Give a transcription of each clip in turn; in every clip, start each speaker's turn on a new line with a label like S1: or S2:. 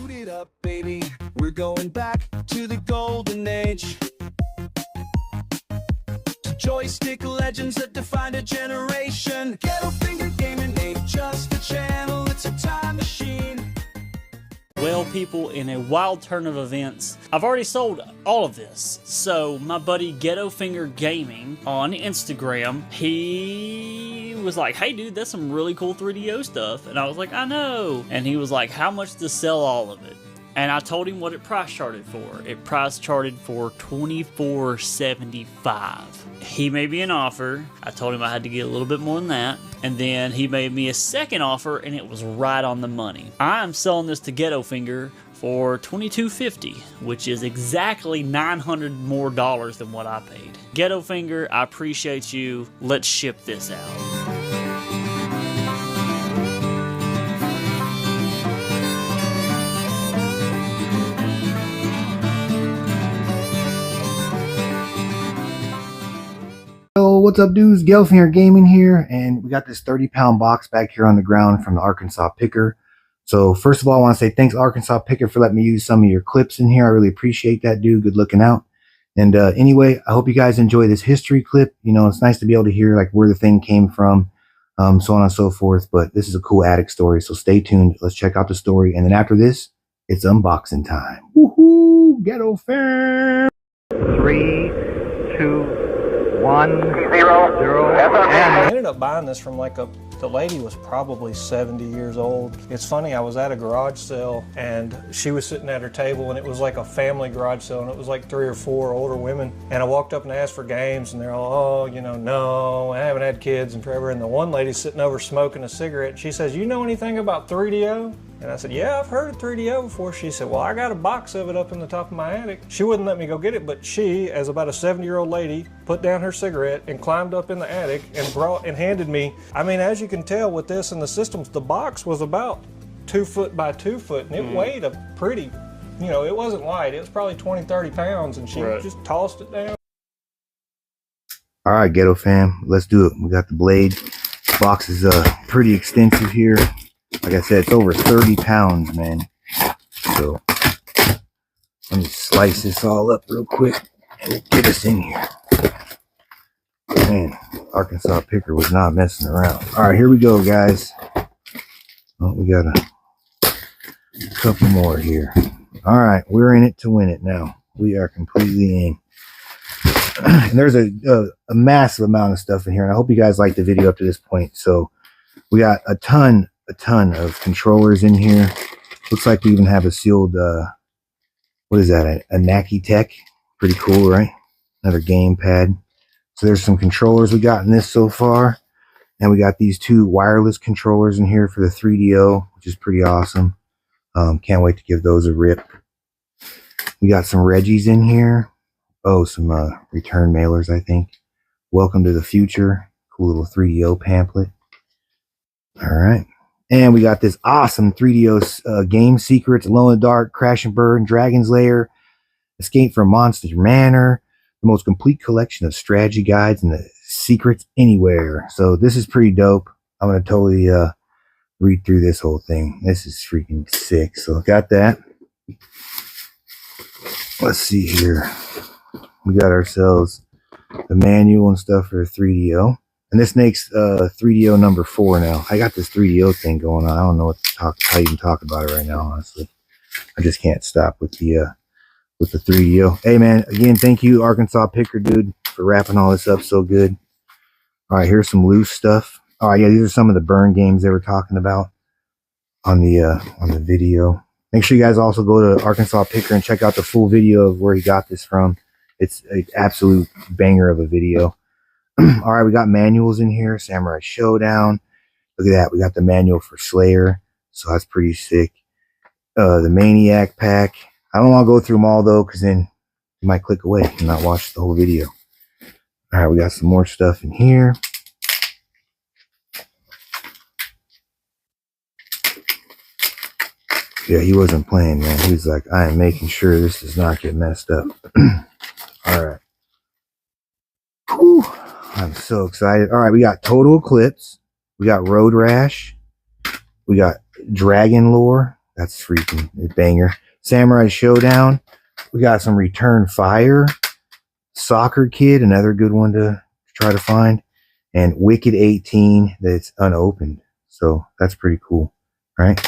S1: Boot it up, baby. We're going back to the golden age. To joystick legends that defined a generation. Ghetto finger gaming ain't just a channel, it's a time machine.
S2: Well, people, in a wild turn of events, I've already sold all of this. So my buddy Ghetto Finger Gaming on Instagram, he was like, hey dude, that's some really cool 3DO stuff. And I was like, I know. And he was like, how much to sell all of it? And I told him what it price charted for. It price charted for $24.75. He made me an offer. I told him I had to get a little bit more than that. And then he made me a second offer, and it was right on the money. I'm selling this to Ghetto Finger for $22.50, which is exactly $900 more than what I paid. Ghetto Finger, I appreciate you. Let's ship this out.
S3: So what's up, dudes? Gelfinger Gaming here, and we got this 30-pound box back here on the ground from the Arkansas Picker. So first of all, I want to say thanks, Arkansas Picker, for letting me use some of your clips in here. I really appreciate that, dude. Good looking out. And anyway, I hope you guys enjoy this history clip. You know, it's nice to be able to hear like where the thing came from, so on and so forth. But this is a cool attic story, so stay tuned. Let's check out the story, and then after this, it's unboxing time. Woohoo! Ghetto fam!
S4: 3, 2, 1, 0,
S5: I ended up buying this from the lady was probably 70 years old. It's funny, I was at a garage sale and she was sitting at her table, and it was like a family garage sale, and it was like 3 or 4 older women. And I walked up and asked for games, and they're all, oh, you know, no, I haven't had kids in forever. And the one lady's sitting over smoking a cigarette. She says, you know anything about 3DO? And I said, yeah, I've heard of 3DO before. She said, well, I got a box of it up in the top of my attic. She wouldn't let me go get it, but she, as about a 70-year-old lady, put down her cigarette and climbed up in the attic and brought and handed me, I mean, as you can tell with this and the systems, the box was about 2 foot by 2 foot, and it weighed a pretty, you know, it wasn't light. It was probably 20, 30 pounds, and she just tossed it down.
S3: All right, Ghetto fam, let's do it. We got the blade. The box is pretty extensive here. Like I said, it's over 30 pounds, man. So let me slice this all up real quick and get us in here. Man, Arkansas Picker was not messing around. All right, here we go, guys. Oh, we got a couple more here. All right, we're in it to win it now. We are completely in. And there's a massive amount of stuff in here, and I hope you guys liked the video up to this point. So we got a ton of controllers in here. Looks like we even have a sealed what is that, a Naki Tech? Pretty cool, right? Another game pad. So there's some controllers we got in this so far, and we got these 2 wireless controllers in here for the 3DO, which is pretty awesome. Can't wait to give those a rip. We got some Reggies in here. Oh, some return mailers, I think. Welcome to the future. Cool little 3DO pamphlet. All right. And we got this awesome 3DO game secrets, Alone in the Dark, Crash and Burn, Dragon's Lair, Escape from Monster Manor, the most complete collection of strategy guides and the secrets anywhere. So this is pretty dope. I'm going to totally read through this whole thing. This is freaking sick. So got that. Let's see here. We got ourselves the manual and stuff for 3DO. And this makes 3DO number 4 now. I got this 3DO thing going on. I don't know what to how to even talk about it right now, honestly. I just can't stop with the 3DO. Hey man, again, thank you, Arkansas Picker, dude, for wrapping all this up so good. All right, here's some loose stuff. All right, yeah, these are some of the burn games they were talking about on the video. Make sure you guys also go to Arkansas Picker and check out the full video of where he got this from. It's an absolute banger of a video. All right, we got manuals in here. Samurai Showdown. Look at that. We got the manual for Slayer. So that's pretty sick. The Maniac pack. I don't want to go through them all, though, because then you might click away and not watch the whole video. All right, we got some more stuff in here. Yeah, he wasn't playing, man. He was like, I am making sure this does not get messed up. All right. Whew. I'm so excited. All right, we got Total Eclipse. We got Road Rash. We got Dragon Lore. That's freaking a banger. Samurai Showdown. We got some Return Fire. Soccer Kid, another good one to try to find. And Wicked 18 that's unopened. So that's pretty cool, right?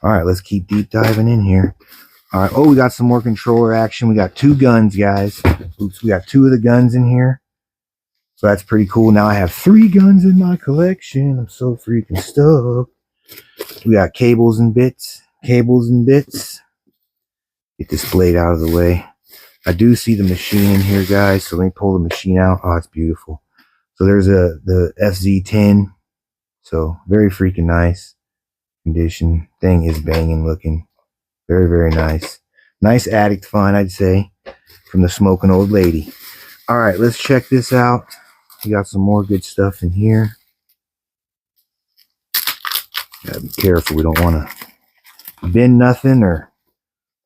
S3: All right, let's keep deep diving in here. All right, oh, we got some more controller action. We got 2 guns, guys. Oops, we got 2 of the guns in here. So that's pretty cool. Now I have 3 guns in my collection. I'm so freaking stoked. We got cables and bits. Cables and bits. Get this blade out of the way. I do see the machine in here, guys. So let me pull the machine out. Oh, it's beautiful. So there's the FZ10. So very freaking nice condition. Thing is banging looking. Very, very nice. Nice addict find, I'd say, from the smoking old lady. All right, let's check this out. We got some more good stuff in here. Gotta be careful. We don't want to bend nothing or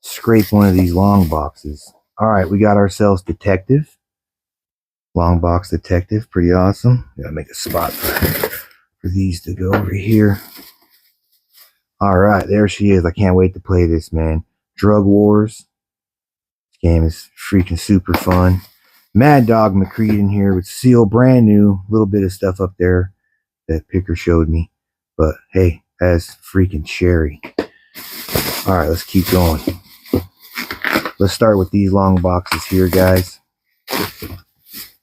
S3: scrape one of these long boxes. All right, we got ourselves Detective. Long box Detective. Pretty awesome. Gotta make a spot for these to go over here. All right, there she is. I can't wait to play this, man. Drug Wars. This game is freaking super fun. Mad Dog McCreed in here with Seal, brand new. Little bit of stuff up there that Picker showed me. But hey, that's freaking cherry. All right, let's keep going. Let's start with these long boxes here, guys.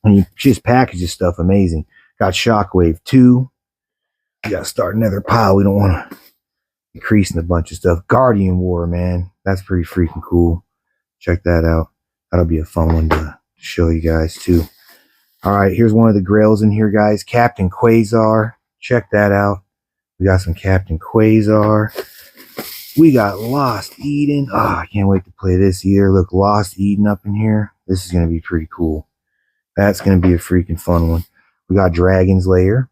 S3: And you just package this stuff amazing. Got Shockwave 2. You gotta start another pile. We don't want to increasing a bunch of stuff. Guardian War, man. That's pretty freaking cool. Check that out. That'll be a fun one to show you guys too. All right, here's one of the grails in here, guys. Captain Quasar. Check that out. We got some Captain Quasar. We got Lost Eden. Oh, I can't wait to play this either. Look, Lost Eden up in here. This is going to be pretty cool. That's going to be a freaking fun one. We got Dragon's Lair.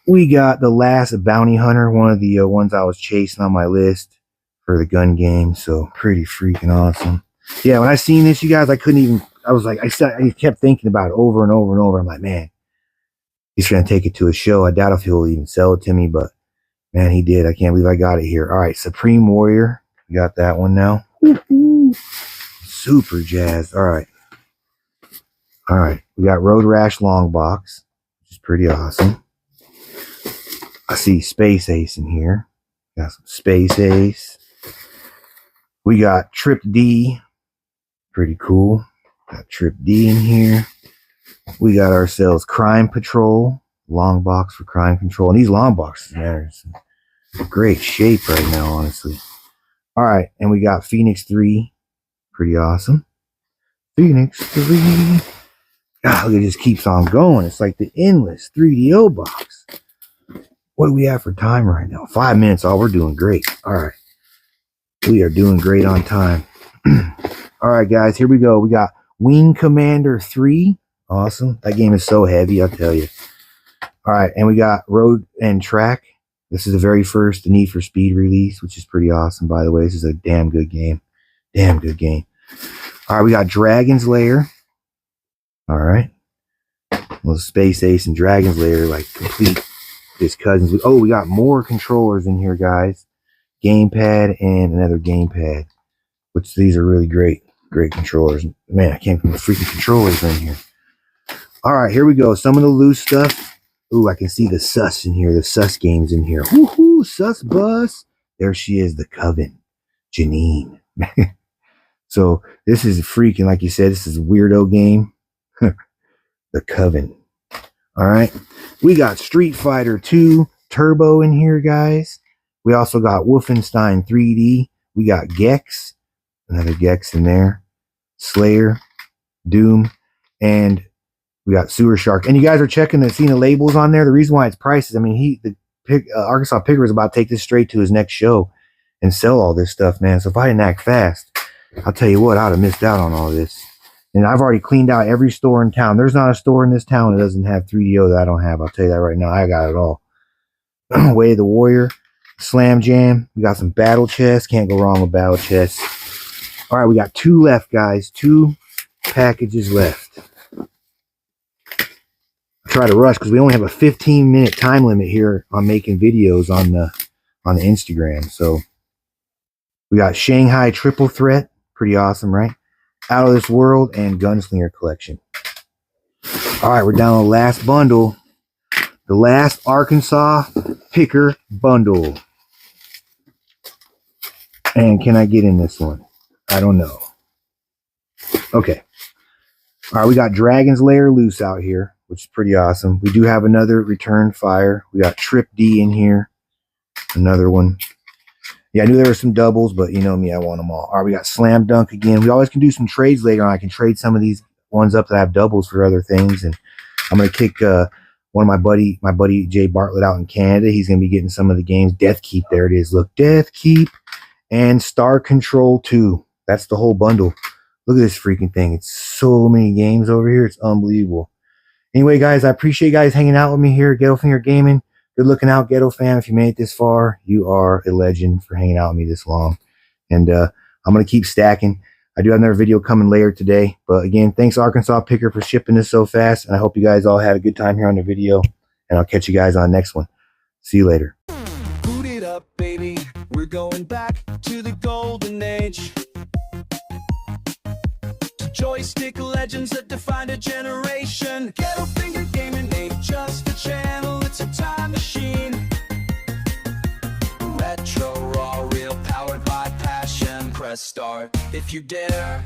S3: We got The Last Bounty Hunter, one of the ones I was chasing on my list for the gun game. So pretty freaking awesome. Yeah, when I seen this, you guys, I couldn't even, I was like, I kept thinking about it over and over and over. I'm like, man, he's going to take it to a show. I doubt if he'll even sell it to me, but man, he did. I can't believe I got it here. All right, Supreme Warrior. We got that one now. Woo-hoo. Super jazzed. All right. All right. We got Road Rash Long Box, which is pretty awesome. I see Space Ace in here. Got some Space Ace. We got Trip D. Pretty cool. Got Trip D in here. We got ourselves Crime Patrol. Long box for Crime Control. And these long boxes, man, are in great shape right now, honestly. All right. And we got Phoenix 3. Pretty awesome. Phoenix 3. God, it just keeps on going. It's like the endless 3DO box. What do we have for time right now? 5 minutes. Oh, we're doing great. All right. We are doing great on time. All right, guys, here we go. We got Wing Commander 3. Awesome. That game is so heavy, I'll tell you. All right, and we got Road and Track. This is the very first Need for Speed release, which is pretty awesome, by the way. This is a damn good game. Damn good game. All right, we got Dragon's Lair. All right. Well, Space Ace and Dragon's Lair, like, complete his cousins. Oh, we got more controllers in here, guys. Gamepad and another gamepad, which these are really great controllers. Man, I can't believe the freaking controllers in here. All right, here we go. Some of the loose stuff. Ooh, I can see the sus in here. The sus games in here. Woohoo, sus bus. There she is, the Coven, Janine. So this is freaking, like you said, this is a weirdo game. The Coven. All right. We got Street Fighter 2 Turbo in here, guys. We also got Wolfenstein 3D. We got Gex. Another Gex in there. Slayer. Doom. And we got Sewer Shark. And you guys are checking and seeing the labels on there. The reason why it's prices, I mean, Arkansas Picker is about to take this straight to his next show and sell all this stuff, man. So if I didn't act fast, I'll tell you what, I'd have missed out on all this. And I've already cleaned out every store in town. There's not a store in this town that doesn't have 3DO that I don't have. I'll tell you that right now. I got it all. Way of the Warrior. Slam Jam. We got some battle chests. Can't go wrong with battle chests. All right, we got 2 left, guys. 2 packages left. I try to rush because we only have a 15-minute time limit here on making videos on the Instagram. So we got Shanghai Triple Threat, pretty awesome, right? Out of This World and Gunslinger Collection. All right, we're down to the last bundle, the last Arkansas Picker bundle. And can I get in this one? I don't know. Okay. All right, we got Dragon's Lair loose out here, which is pretty awesome. We do have another Return Fire. We got Trip D in here. Another one. Yeah, I knew there were some doubles, but you know me, I want them all. All right, we got Slam Dunk again. We always can do some trades later on. I can trade some of these ones up that have doubles for other things. And I'm going to kick one of my buddy Jay Bartlett out in Canada. He's going to be getting some of the games. Death Keep, there it is. Look, Death Keep and Star Control 2. That's the whole bundle. Look at this freaking thing. It's so many games over here. It's unbelievable. Anyway, guys, I appreciate you guys hanging out with me here at Ghetto Finger Gaming. Good looking out, Ghetto fam. If you made it this far, you are a legend for hanging out with me this long. And I'm going to keep stacking. I do have another video coming later today. But again, thanks Arkansas Picker for shipping this so fast. And I hope you guys all had a good time here on the video. And I'll catch you guys on the next one. See you later.
S1: Boot it up, baby. We're going back to the golden age. To joystick legends that defined a generation. Ghetto Finger Gaming ain't just a channel, it's a time machine. Retro, raw, real, powered by passion. Press start if you dare.